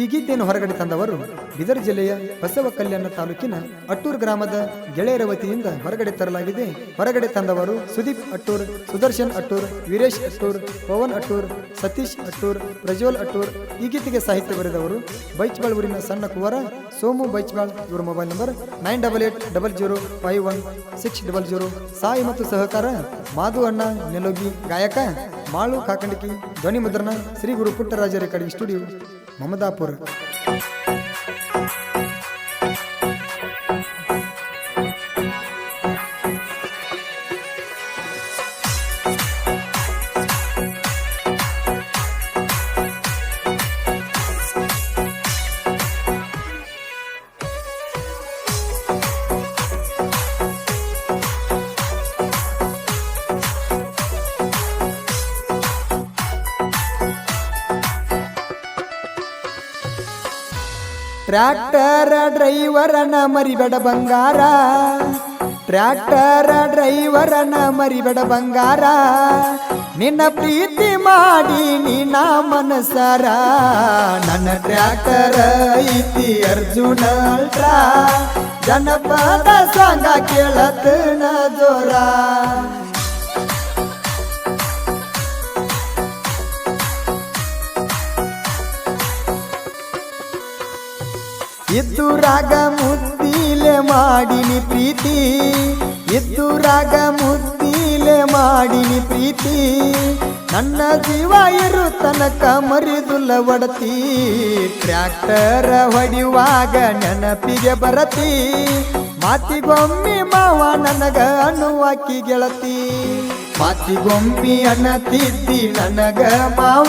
ಈ ಗೀತೆಯನ್ನು ಹೊರಗಡೆ ತಂದವರು ಬೀದರ್ ಜಿಲ್ಲೆಯ ಬಸವ ಕಲ್ಯಾಣ ತಾಲೂಕಿನ ಅಟ್ಟೂರ್ ಗ್ರಾಮದ ಗೆಳೆಯರ ವತಿಯಿಂದ ಹೊರಗಡೆ ತರಲಾಗಿದೆ. ಹೊರಗಡೆ ತಂದವರು ಸುದೀಪ್ ಅಟ್ಟೂರ್, ಸುದರ್ಶನ್ ಅಟ್ಟೂರ್, ವೀರೇಶ್ ಅಟ್ಟೂರ್, ಪವನ್ ಅಟ್ಟೂರ್, ಸತೀಶ್ ಅಟ್ಟೂರ್, ಪ್ರಜ್ವಲ್ ಅಟ್ಟೂರ್. ಈ ಗೀತೆಗೆ ಸಾಹಿತ್ಯ ಬರೆದವರು ಬೈಚ್ಬಾಳ್ ಊರಿನ ಸಣ್ಣ ಕುವರ ಸೋಮು ಬೈಚ್ಬಾಳ್. ಇವರ ಮೊಬೈಲ್ ನಂಬರ್ 9880051600. ಸಾಯಿ ಮತ್ತು ಸಹಕಾರ ಮಾಧು ಅಣ್ಣ ನೆಲೋಗಿ. ಗಾಯಕ ಮಾಳು ಕಾಕಂಡಿಕಿ. ಧ್ವನಿ ಮುದ್ರಣ Shri Guru Puttaraja recording studio, Mamadapur. Tractor ಡ್ರೈವರನ ಮರಿಬೇಡ ಬಂಗಾರ, ಟ್ರ್ಯಾಕ್ಟರ್ ಡ್ರೈವರನ ಮರಿಬೇಡ ಬಂಗಾರ, ನಿನ್ನ ಪ್ರೀತಿ ಮಾಡಿ ನಿನ್ನ ಮನಸಾರ. ನನ್ನ ಟ್ರ್ಯಾಕ್ಟರ್ ಐತಿ ಅರ್ಜುನ ಅಲ್ಟ್ರಾ, ಜನಪದ ಸಾಂಗ ಕೇಳತನ ಜೋರ. ಇದ್ದುರಾಗ ಮುದ್ದಿಲೆ ಮಾಡಿನಿ ಪ್ರೀತಿ, ಇದ್ದುರಾಗ ಮುದ್ದಿಲೆ ಮಾಡಿನಿ ಪ್ರೀತಿ, ನನ್ನ ಜೀವ ಇರು ತನಕ ಮರಿದುಲ್ಲ ಒಡತಿ. ಟ್ರ್ಯಾಕ್ಟರ್ ಹೊಡಿಯುವಾಗ ನೆನಪಿಗೆ ಬರತಿ, ಮಾತಿಗೊಮ್ಮಿ ಮಾವ ನನಗ ಅನ್ನುವಾಕಿ ಗೆಳತಿ. ಮಾತಿಗೊಮ್ಮಿ ಅನ್ನತಿದ್ದಿ ನನಗ ಮಾವ,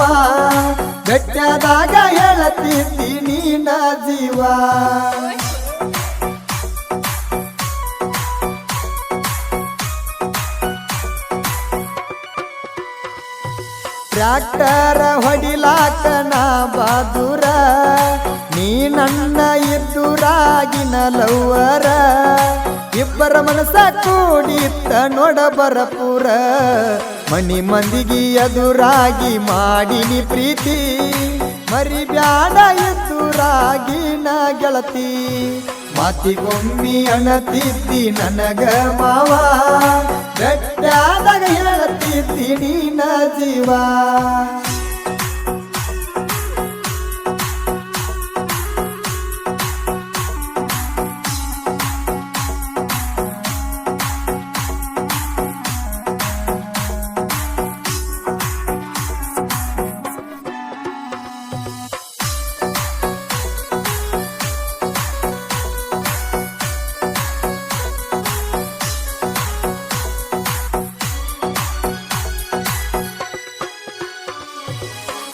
ಬೆಟ್ಟದಾಗ ಹೇಳತಿದ್ದಿ ನೀನ ಜೀವ. ಟ್ರ್ಯಾಕ್ಟರ್ ಹೊಡಿಲಾಕ ನಾ ಬಾದುರ, ನೀ ನನ್ನ ಇದ್ದುರಾಗಿನ ಲವ್ವರ. ಇಬ್ಬರ ಮನಸ ಕೂಡಿತ್ತ ನೋಡ ಬರಪುರ, ಮನಿ ಮಂದಿಗೆ ಎದುರಾಗಿ ಮಾಡಿನಿ ಪ್ರೀತಿ, ಮರಿಬ್ಯಾಡ ಎದುರಾಗಿನ ಗೆಳತಿ. ಮಾತಿಗೊಮ್ಮಿ ಅಣತಿದ್ದಿ ನನಗ ಮಾವ, ಬೆಟ್ಟಾದಾಗ ಹೇಳತಿದ್ದಿ ನೀನ ಜೀವ.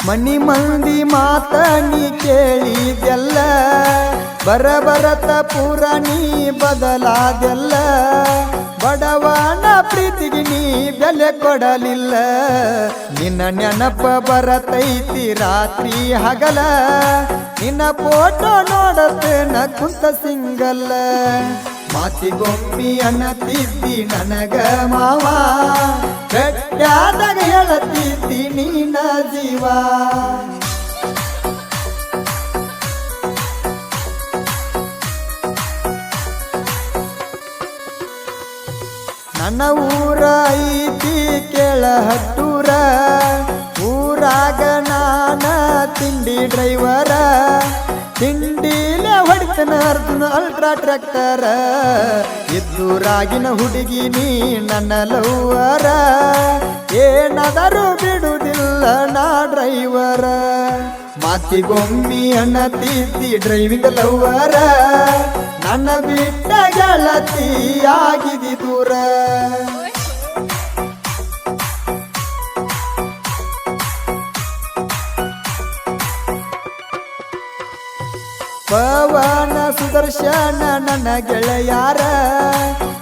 ಮನಿ ಮಂದಿ ಮಾತ ನೀ ಕೇಳಿದೆಲ್ಲ, ಬರಬರತ ಪೂರ ನೀ ಬದಲಾದೆಲ್ಲ. ಬಡವನ ಪ್ರೀತಿಗೆ ನೀ ಬೆಲೆ ಕೊಡಲಿಲ್ಲ, ನಿನ್ನ ನೆನಪ ಬರತೈತಿ ರಾತ್ರಿ ಹಗಲ. ನಿನ್ನ ಫೋಟೋ ನೋಡತೇನ ಕುಂತ ಸಿಂಗಲ್ಲ, ಮಾತಿಗೊಮ್ಮಿ ಅನ್ನತಿದ್ದಿ ನನಗ ಮಾವ, ಬೆಟ್ಟಾದಾಗ ಹೇಳತಿದ್ದಿ ನೀನ ಜೀವ. ನನ್ನ ಊರ ಐತಿ ಕೇಳ ಹಟ್ಟೂರ, ಊರಾಗ ನಾನ ತಿಂಡಿ ಡ್ರೈವರ. ತಿಂಡಿಲೆ ಹೊಡಿತನ ಅರ್ಜುನ ಅಲ್ಟ್ರಾ ಟ್ರ್ಯಾಕ್ಟರ, ಇದ್ದೂರಾಗಿನ ಹುಡುಗಿ ನೀ ನನ್ನ ಲವ್ವರ. ಏನಾದರೂ ಬಿಡುವುದಿಲ್ಲ ನಾ ಡ್ರೈವರ, ಮಾತಿಗೊಮ್ಮಿ ಅನ್ನತಿದ್ದಿ ಡ್ರೈವಿಂಗ್ ಲವ್ವರ. ನನ್ನ ಬಿಟ್ಟ ಗೆಳತಿ ಆಗಿದಿ ದೂರ. ಪವನ ಸುದರ್ಶನ ನನ್ನ ಗೆಳೆಯಾರ,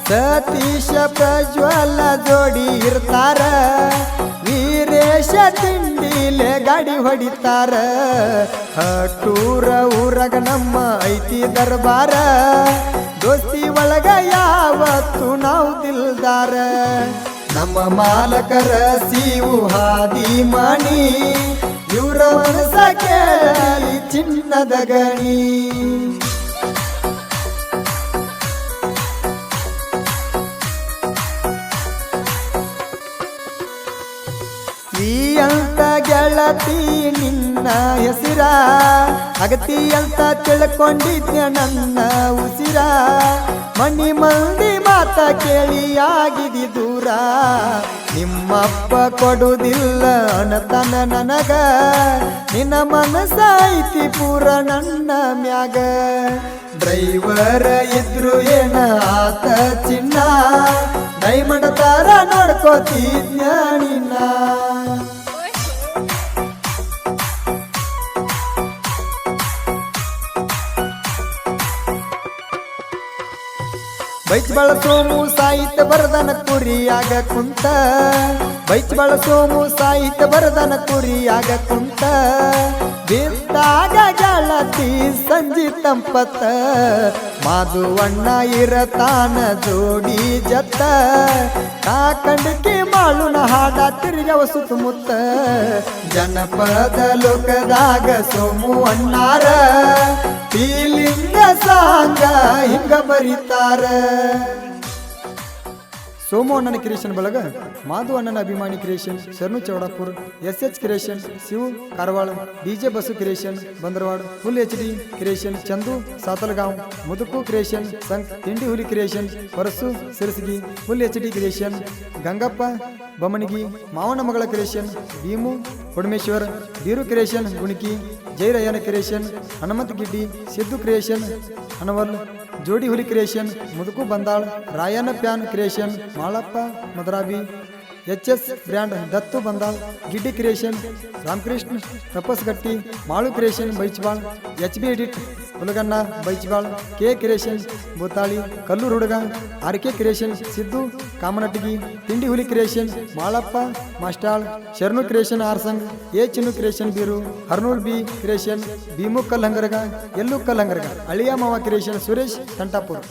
ಸತೀಶ ಪ್ರಜ್ವಲ ಜೋಡಿ ಇರ್ತಾರ. ವೀರೇಶ ತಿಂಡಿಲೆ ಗಾಡಿ ಹೊಡಿತಾರ, ಹಟ್ಟೂರ ಊರಾಗ ನಮ್ಮ ಐತಿ ದರ್ಬಾರ. ದೋಸ್ತಿ ಒಳಗ ಯಾವತ್ತು ನಾವು ದಿಲ್ದಾರ, ನಮ್ಮ ಮಾಲಕರ ಸಿವು ಹಾದಿ ಮಣಿ. ಇವ್ರ ಮನಸ ಕೇಳಿ ಚಿನ್ನದ ಗಣಿ ಈ ಅಂತ ಗೆಳತಿ ನಿನ್ನ ಹೆಸರ ಅಗತಿ ಅಂತ ತಿಳ್ಕೊಂಡಿದ್ಯ ನನ್ನ ಉಸಿರ ಮನಿ ಮಂದಿ ಮಾತ ಕೇಳಿ ಆಗಿದಿ ದೂರ ನಿಮ್ಮಪ್ಪ ಕೊಡುವುದಿಲ್ಲ ಅನತನ ನನಗ ನಿನ್ನ ಮನಸ ಐತಿ ಪೂರ ನನ್ನ ಮ್ಯಾಗ ಡ್ರೈವರ್ ಇದ್ರು ಏನ ಆತ ಚಿನ್ನ ಡೈಮಂಡ್ ತರ ನೋಡ್ಕೋತಿದ್ನ ನಿನ್ನ ಬೈಚ್ ಬಳಸೋಮು ಸಾಹಿತ್ಯ ಬರದನ ಕುರಿಯಾಗ ಕುಂತ ಬೈಚ್ ಬಳಸೋಮು ಸಾಹಿತ್ಯ ಬರದನ ಕುರಿಯಾಗ ಕುಂತ ಬಿದ್ದಾಗ ಗೆಳತಿ ಸಂಜಿ ತಂಪತ್ತ ಮಾಧುವಣ್ಣ ಇರತಾನ ಜೋಡಿ ಜತ್ತ ಕಾಕಂಡಕ್ಕೆ ಮಾಳುನ ಹಾಡ ತಿರುಗವ ಸುತ್ತಮುತ್ತ ಜನಪದ ಲೋಕದಾಗ ಸೋಮು ಅಣ್ಣಾರ ಫೀಲಿಂಗ ಸಾಂಗ ಹಿಂಗ ಬರೀತಾರ ಸೋಮು ಅಣ್ಣನ ಕ್ರಿಯೇಷನ್ ಬಳಗ ಮಾಧು ಅಣ್ಣನ ಅಭಿಮಾನಿ creation Sharanu Chowdapur S creation Shiv Karavala DJ Basu creation Bandarawada full HD creation Chandu Satalgaon ಮುದುಕು ಕ್ರಿಯೇಷನ್ ಸಂಕ್ ತಿಂಡಿ ಹುಲಿ ಕ್ರಿಯೇಷನ್ ಹೊರಸು Sirasagi full HD creation Gangappa Bamanagi ಮಾವನ ಮಗಳ ಕ್ರಿಯೇಷನ್ ಭೀಮು ಕೊಡಮೇಶ್ವರ್ ಬೀರು ಕ್ರಿಯೇಷನ್ ಗುಣಿಕಿ ಜೈರಯ್ಯನ ಕ್ರಿಯೇಷನ್ ಹನುಮಂತ ಗಿಡ್ಡಿ ಸಿದ್ದು ಕ್ರಿಯೇಷನ್ ಹನವಲ್ ಜೋಡಿ ಹುಲಿ ಕ್ರಿಯೇಷನ್ ಮುದುಕು ಬಂದಾಳ್ ರಾಯನ fan creation Malappa Madarabi HS brand Dattu Bandal ಗಿಡ್ಡಿ creation Ramakrishna Tapasgatti Malu creation Baichbal HB edit ಹುಲಗಣ್ಣ ಬೈಚ್ಬಾಳ್ K creation ಬೂತಾಳಿ Kallur ಹುಡುಗ RK ಕ್ರಿಯೇಷನ್ ಸಿದ್ದು ಕಾಮನಟಗಿ ತಿಂಡಿ ಹುಲಿ creation Malappa Mastal Sharanu creation Arsang A Chinnu creation Biru Harnool B creation Bhimu Kallangaraga ಎಲ್ಲೂ ಕಲ್ಲಂಗರಗ ಅಳಿಯ ಮಾವ ಕ್ರಿಯೇಷನ್ ಸುರೇಶ್ ತಂಟಾಪುರ್